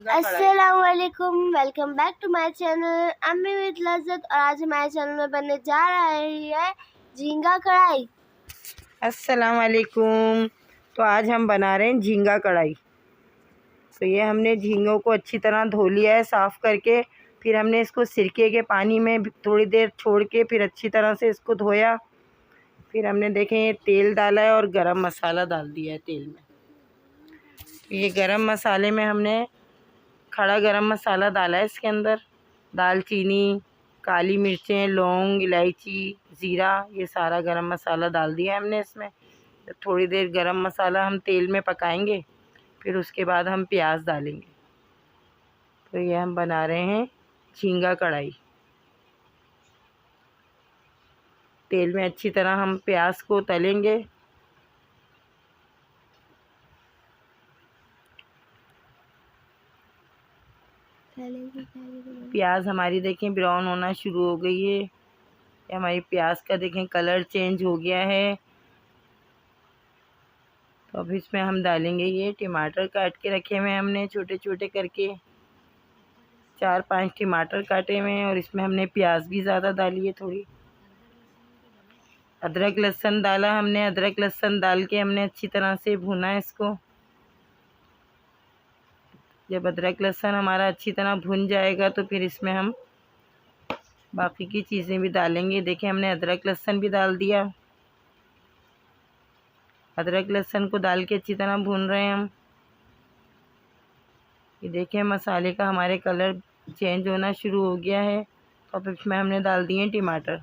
अस्सलामुअलैकुम, welcome back to my channel अम्मी with लज़्ज़त। और आज हमारे चैनल में बनने जा रही है झींगा कढ़ाई। अस्सलामुअलैकुम। तो आज हम बना रहे हैं झींगा कढ़ाई। तो ये हमने झींगों को अच्छी तरह धो लिया है साफ़ करके। फिर हमने इसको सिरके के पानी में थोड़ी देर छोड़ के फिर अच्छी तरह से इसको धोया। फिर हमने देखें ये तेल डाला है और गरम मसाला डाल दिया है तेल में। तो ये गरम मसाले में हमने खड़ा गरम मसाला डाला है इसके अंदर। दालचीनी, काली मिर्चें, लौंग, इलायची, ज़ीरा, ये सारा गरम मसाला डाल दिया है हमने इसमें। तो थोड़ी देर गरम मसाला हम तेल में पकाएंगे, फिर उसके बाद हम प्याज डालेंगे। तो ये हम बना रहे हैं झींगा कढ़ाई। तेल में अच्छी तरह हम प्याज को तलेंगे। प्याज हमारी देखें ब्राउन होना शुरू हो गई है। हमारी प्याज का देखें कलर चेंज हो गया है। तो अब इसमें हम डालेंगे ये टमाटर काट के रखे हुए हैं हमने छोटे छोटे करके। 4-5 टमाटर काटे हुए हैं और इसमें हमने प्याज भी ज़्यादा डाली है थोड़ी। अदरक लहसुन डाला हमने। अदरक लहसुन डाल के हमने अच्छी तरह से भुना है इसको। जब अदरक लहसुन हमारा अच्छी तरह भुन जाएगा तो फिर इसमें हम बाकी की चीज़ें भी डालेंगे। देखिए हमने अदरक लहसुन भी डाल दिया। अदरक लहसुन को डाल के अच्छी तरह भून रहे हैं हम। ये देखिए मसाले का हमारे कलर चेंज होना शुरू हो गया है। तो अब इसमें हमने डाल दिए टमाटर।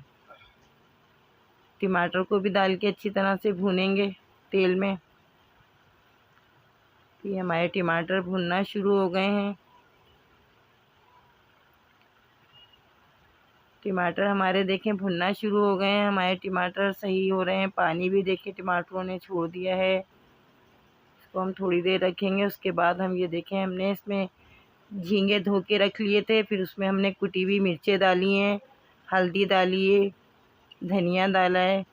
टमाटर को भी डाल के अच्छी तरह से भूनेंगे तेल में। ये हमारे टमाटर भुनना शुरू हो गए हैं। टमाटर हमारे देखें भुनना शुरू हो गए हैं। हमारे टमाटर सही हो रहे हैं। पानी भी देखें टमाटरों ने छोड़ दिया है। इसको हम थोड़ी देर रखेंगे। उसके बाद हम ये देखें हमने इसमें झींगे धो के रख लिए थे। फिर उसमें हमने कुटी हुई मिर्चें डाली हैं, हल्दी डाली है, धनिया डाला है,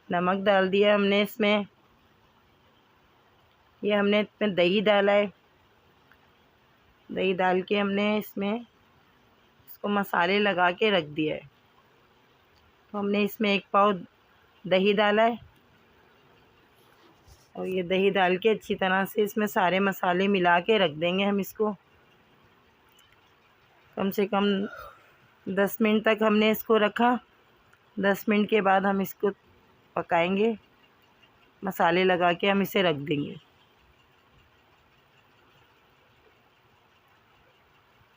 नमक डाल दिया हमने इसमें। ये हमने इसमें दही डाला है। दही डाल के हमने इसमें इसको मसाले लगा के रख दिया है। तो हमने इसमें 1 पाव दही डाला है और ये दही डाल के अच्छी तरह से इसमें सारे मसाले मिला के रख देंगे हम इसको। कम से कम 10 मिनट तक हमने इसको रखा। 10 मिनट के बाद हम इसको पकाएंगे। मसाले लगा के हम इसे रख देंगे।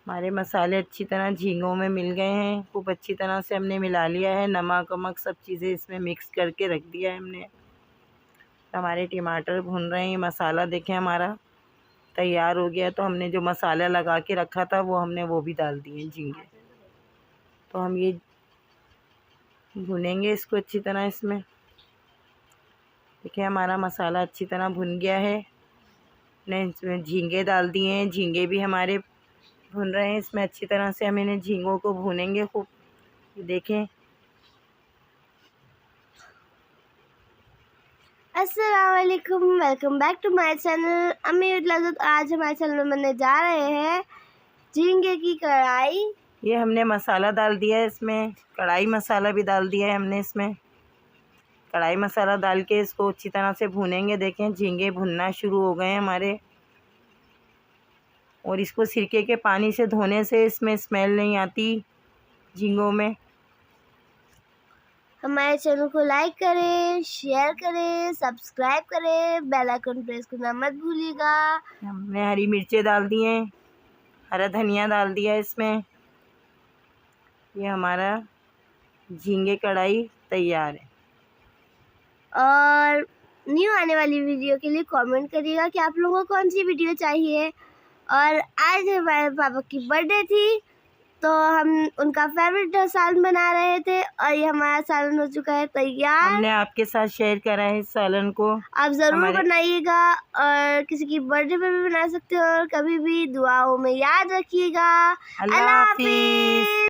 हमारे मसाले अच्छी तरह झींगों में मिल गए हैं। खूब अच्छी तरह से हमने मिला लिया है। नमक वमक सब चीज़ें इसमें मिक्स करके रख दिया है हमने। हमारे टमाटर भुन रहे हैं। मसाला देखें हमारा तैयार हो गया। तो हमने जो मसाला लगा के रखा था वो भी डाल दिए झींगे। तो हम ये भुनेंगे इसको अच्छी तरह। इसमें देखिए हमारा मसाला अच्छी तरह भुन गया है। हमने इसमें झींगे डाल दिए हैं। झींगे भी हमारे भुन रहे हैं। इसमें अच्छी तरह से हम इन्हें झींगों को भूनेंगे खूब। देखें अस्सलामुअलैकुम, welcome back to my channel अम्मी विद लज़्ज़त। आज हमारे चैनल में बनने जा रहे हैं झींगे की कढ़ाई। ये हमने मसाला डाल दिया है इसमें। कढ़ाई मसाला भी डाल दिया है हमने इसमें। कढ़ाई मसाला डाल के इसको अच्छी तरह से भूनेंगे। देखें झींगे भुनना शुरू हो गए हैं हमारे। और इसको सिरके के पानी से धोने से इसमें स्मेल नहीं आती झींगों में। हमारे चैनल को लाइक करें, शेयर करें, सब्सक्राइब करें, बेल आइकन प्रेस करना मत भूलिएगा। हमने हरी मिर्चें डाल दी हैं, हरा धनिया डाल दिया इसमें। ये हमारा झींगे कढ़ाई तैयार है। और न्यू आने वाली वीडियो के लिए कमेंट करिएगा कि आप लोगों को कौन सी वीडियो चाहिए। और आज हमारे पापा की बर्थडे थी तो हम उनका फेवरेट सालन बना रहे थे और ये हमारा सालन हो चुका है तैयार। हमने आपके साथ शेयर करा है इस सालन को। आप ज़रूर बनाइएगा और किसी की बर्थडे पे भी बना सकते हो। और कभी भी दुआओं में याद रखिएगा। अल्लाह हाफिज़।